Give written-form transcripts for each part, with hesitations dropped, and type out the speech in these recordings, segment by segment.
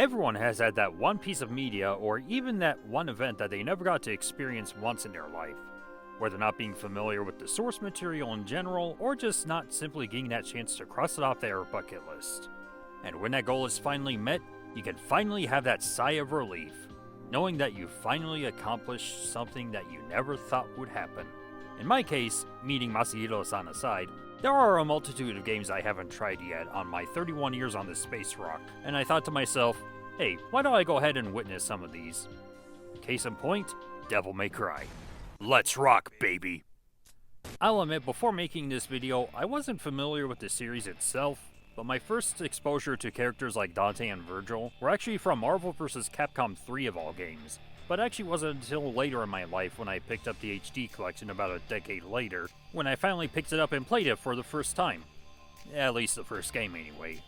Everyone has had that one piece of media or even that one event that they never got to experience once in their life, whether not being familiar with the source material in general or just not simply getting that chance to cross it off their bucket list. And when that goal is finally met, you can finally have that sigh of relief, knowing that you finally accomplished something that you never thought would happen. In my case, meeting Masahiro-san aside, there are a multitude of games I haven't tried yet on my 31 years on this space rock, and I thought to myself, hey, why don't I go ahead and witness some of these? Case in point, Devil May Cry. Let's rock, baby! I'll admit, before making this video, I wasn't familiar with the series itself, but my first exposure to characters like Dante and Virgil were actually from Marvel vs. Capcom 3 of all games. But actually wasn't until later in my life when I picked up the HD collection about a decade later, when I finally picked it up and played it for the first time. At least the first game anyway.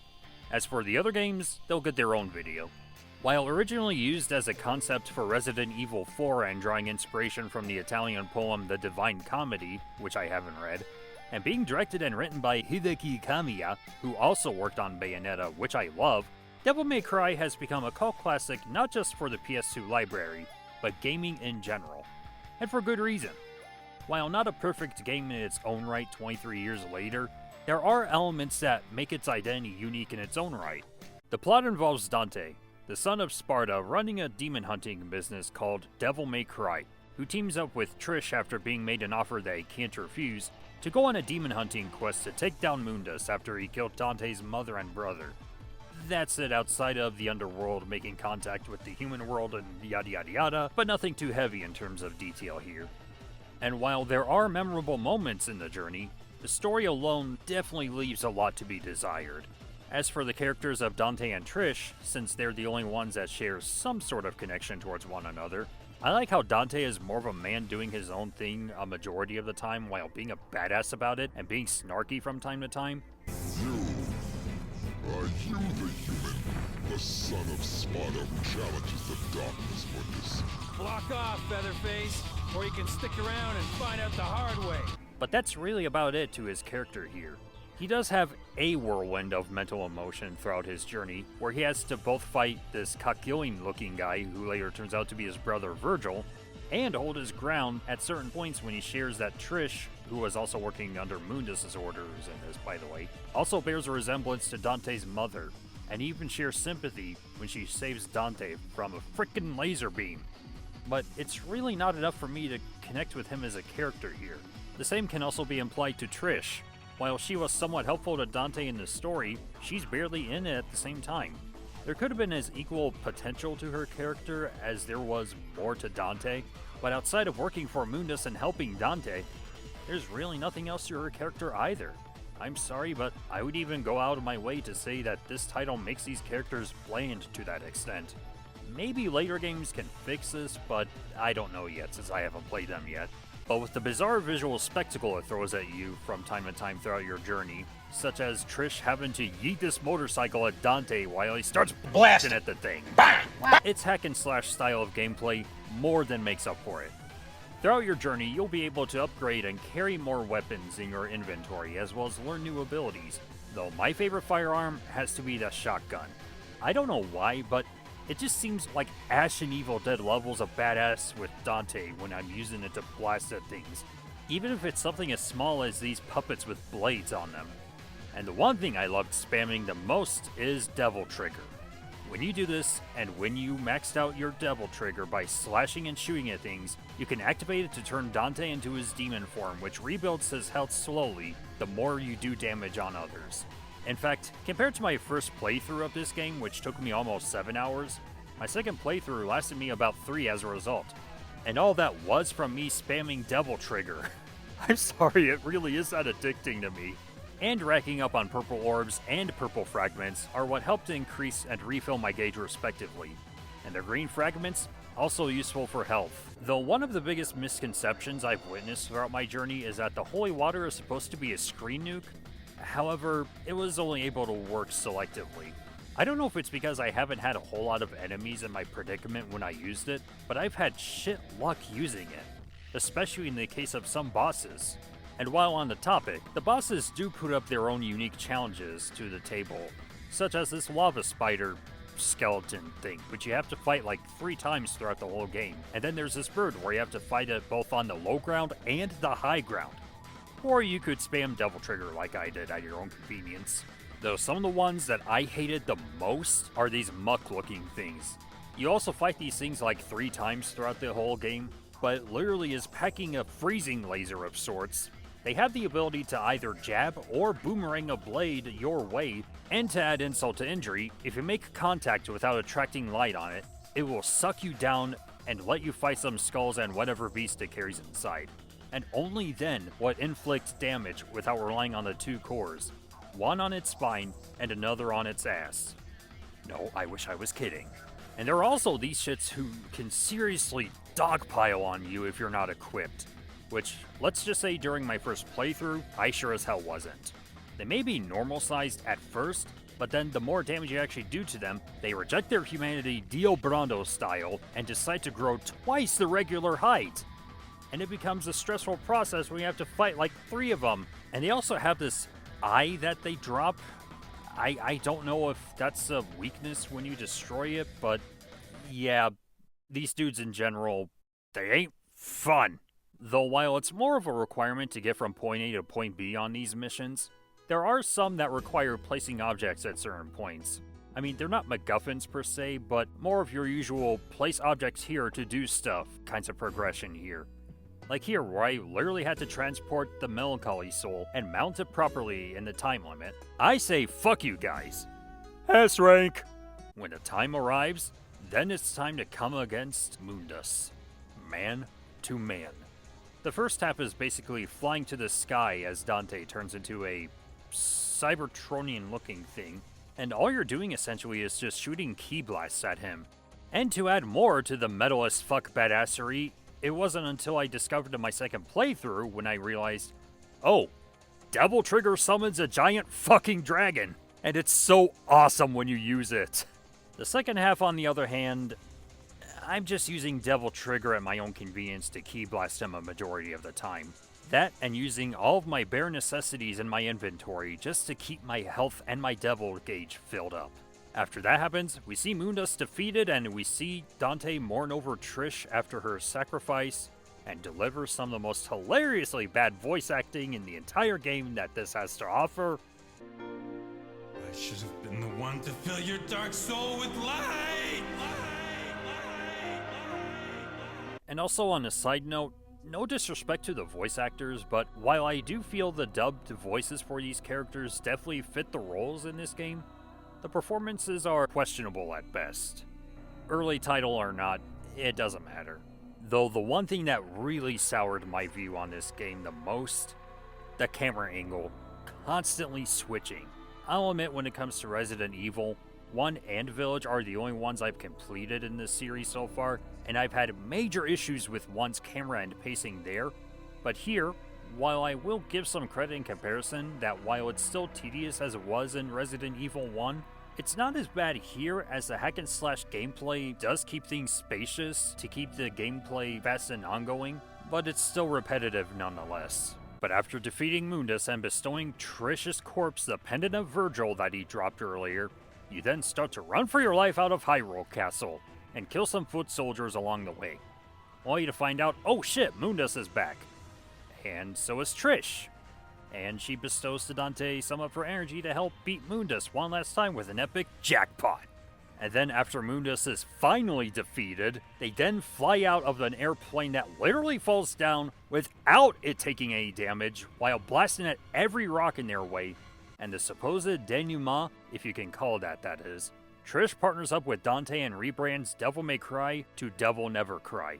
As for the other games, they'll get their own video. While originally used as a concept for Resident Evil 4 and drawing inspiration from the Italian poem The Divine Comedy, which I haven't read, and being directed and written by Hideki Kamiya, who also worked on Bayonetta, which I love, Devil May Cry has become a cult classic not just for the PS2 library, but gaming in general. And for good reason. While not a perfect game in its own right 23 years later, there are elements that make its identity unique in its own right. The plot involves Dante, the son of Sparta, running a demon hunting business called Devil May Cry, who teams up with Trish after being made an offer that he can't refuse, to go on a demon hunting quest to take down Mundus after he killed Dante's mother and brother. That's it outside of the underworld making contact with the human world and yada yada yada, but nothing too heavy in terms of detail here. And while there are memorable moments in the journey, the story alone definitely leaves a lot to be desired. As for the characters of Dante and Trish, since they're the only ones that share some sort of connection towards one another, I like how Dante is more of a man doing his own thing a majority of the time while being a badass about it and being snarky from time to time. Are you the human, the son of Sparta who challenges the darkness, Mundus? Block off, Featherface, or you can stick around and find out the hard way. But that's really about it to his character here. He does have a whirlwind of mental emotion throughout his journey, where he has to both fight this cock-killing looking guy who later turns out to be his brother Virgil, and hold his ground at certain points when he shares that Trish, who was also working under Mundus' orders in this by the way, also bears a resemblance to Dante's mother, and even shares sympathy when she saves Dante from a frickin' laser beam. But it's really not enough for me to connect with him as a character here. The same can also be implied to Trish. While she was somewhat helpful to Dante in the story, she's barely in it at the same time. There could have been as equal potential to her character as there was more to Dante, but outside of working for Mundus and helping Dante, there's really nothing else to her character either. I'm sorry, but I would even go out of my way to say that this title makes these characters bland to that extent. Maybe later games can fix this, but I don't know yet since I haven't played them yet. But with the bizarre visual spectacle it throws at you from time to time throughout your journey, such as Trish having to yeet this motorcycle at Dante while he starts blasting at the thing. Its hack and slash style of gameplay more than makes up for it. Throughout your journey, you'll be able to upgrade and carry more weapons in your inventory, as well as learn new abilities, though my favorite firearm has to be the shotgun. I don't know why, but it just seems like Ash and Evil Dead levels of badass with Dante when I'm using it to blast at things, even if it's something as small as these puppets with blades on them. And the one thing I loved spamming the most is Devil Trigger. When you do this, and when you maxed out your Devil Trigger by slashing and shooting at things, you can activate it to turn Dante into his demon form, which rebuilds his health slowly the more you do damage on others. In fact, compared to my first playthrough of this game, which took me almost 7 hours, my second playthrough lasted me about 3 as a result. And all that was from me spamming Devil Trigger. I'm sorry, it really is that addicting to me. And racking up on purple orbs and purple fragments are what helped increase and refill my gauge respectively. And the green fragments, also useful for health. Though one of the biggest misconceptions I've witnessed throughout my journey is that the holy water is supposed to be a screen nuke. However, it was only able to work selectively. I don't know if it's because I haven't had a whole lot of enemies in my predicament when I used it, but I've had shit luck using it, especially in the case of some bosses. And while on the topic, the bosses do put up their own unique challenges to the table, such as this lava spider skeleton thing, which you have to fight like 3 times throughout the whole game. And then there's this bird where you have to fight it both on the low ground and the high ground. Or you could spam Devil Trigger like I did at your own convenience. Though some of the ones that I hated the most are these muck-looking things. You also fight these things like 3 times throughout the whole game, but it literally is packing a freezing laser of sorts. They have the ability to either jab or boomerang a blade your way, and to add insult to injury, if you make contact without attracting light on it, it will suck you down and let you fight some skulls and whatever beast it carries inside. And only then will it inflict damage without relying on the 2 cores, one on its spine and another on its ass. No, I wish I was kidding. And there are also these shits who can seriously dogpile on you if you're not equipped. Which, let's just say during my first playthrough, I sure as hell wasn't. They may be normal sized at first, but then the more damage you actually do to them, they reject their humanity Dio Brando style and decide to grow twice the regular height. And it becomes a stressful process when you have to fight like 3 of them. And they also have this eye that they drop. I don't know if that's a weakness when you destroy it, but yeah, these dudes in general, they ain't fun. Though while it's more of a requirement to get from point A to point B on these missions, there are some that require placing objects at certain points. I mean, they're not MacGuffins per se, but more of your usual place objects here to do stuff kinds of progression here. Like here, where I literally had to transport the Melancholy Soul and mount it properly in the time limit. I say fuck you guys. S-rank! When the time arrives, then it's time to come against Mundus. Man to man. The first half is basically flying to the sky as Dante turns into a Cybertronian-looking thing, and all you're doing essentially is just shooting ki blasts at him. And to add more to the metal as fuck badassery, it wasn't until I discovered in my second playthrough when I realized, oh, Devil Trigger summons a giant fucking dragon, and it's so awesome when you use it. The second half, on the other hand, I'm just using Devil Trigger at my own convenience to ki blast him a majority of the time. That and using all of my bare necessities in my inventory just to keep my health and my devil gauge filled up. After that happens, we see Mundus defeated and we see Dante mourn over Trish after her sacrifice and deliver some of the most hilariously bad voice acting in the entire game that this has to offer. I should have been the one to fill your dark soul with light! And also on a side note, no disrespect to the voice actors, but while I do feel the dubbed voices for these characters definitely fit the roles in this game, the performances are questionable at best. Early title or not, it doesn't matter. Though the one thing that really soured my view on this game the most, the camera angle, constantly switching. I'll admit when it comes to Resident Evil, 1 and Village are the only ones I've completed in this series so far, and I've had major issues with 1's camera and pacing there, but here, while I will give some credit in comparison that while it's still tedious as it was in Resident Evil 1, it's not as bad here as the hack and slash gameplay does keep things spacious to keep the gameplay fast and ongoing, but it's still repetitive nonetheless. But after defeating Mundus and bestowing Trish's corpse the pendant of Virgil that he dropped earlier, you then start to run for your life out of Hyrule Castle and kill some foot soldiers along the way. Only to find out, oh shit, Mundus is back. And so is Trish. And she bestows to Dante some of her energy to help beat Mundus one last time with an epic jackpot. And then after Mundus is finally defeated, they then fly out of an airplane that literally falls down without it taking any damage while blasting at every rock in their way. And the supposed denouement, if you can call it that is, Trish partners up with Dante and rebrands Devil May Cry to Devil Never Cry.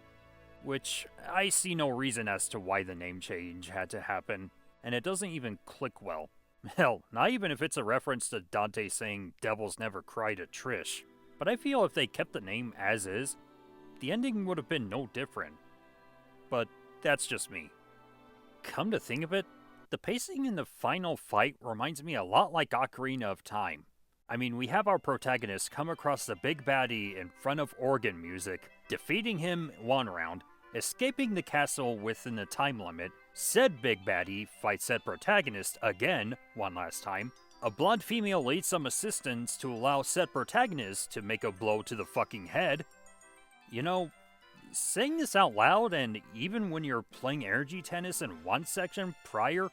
Which I see no reason as to why the name change had to happen, and it doesn't even click well. Hell, not even if it's a reference to Dante saying Devils Never Cry to Trish. But I feel if they kept the name as is, the ending would have been no different. But that's just me. Come to think of it, the pacing in the final fight reminds me a lot like Ocarina of Time. I mean, we have our protagonist come across the big baddie in front of organ music, defeating him one round, escaping the castle within the time limit, said big baddie fights said protagonist again one last time, A blonde female laid some assistance to allow said protagonist to make a blow to the fucking head. You know, saying this out loud, and even when you're playing energy tennis in one section prior,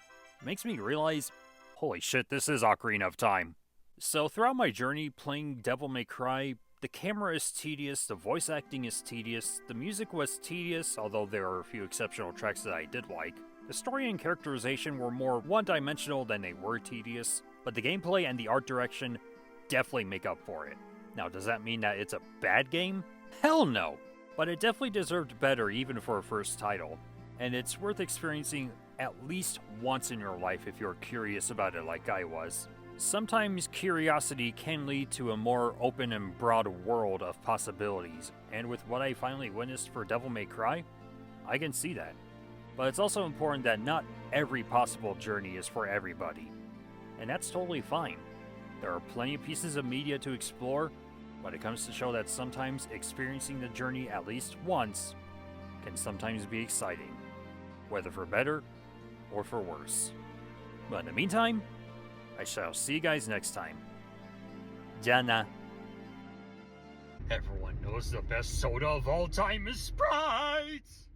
makes me realize, holy shit, this is Ocarina of Time. So throughout my journey playing Devil May Cry, the camera is tedious, the voice acting is tedious, the music was tedious, although there are a few exceptional tracks that I did like. The story and characterization were more one-dimensional than they were tedious, but the gameplay and the art direction definitely make up for it. Now, does that mean that it's a bad game? Hell no! But it definitely deserved better even for a first title, and it's worth experiencing at least once in your life if you're curious about it like I was. Sometimes curiosity can lead to a more open and broad world of possibilities, and with what I finally witnessed for Devil May Cry, I can see that. But it's also important that not every possible journey is for everybody, and that's totally fine. There are plenty of pieces of media to explore, but it comes to show that sometimes experiencing the journey at least once can sometimes be exciting, whether for better or for worse. But in the meantime, I shall see you guys next time. Jana. Everyone knows the best soda of all time is Sprite!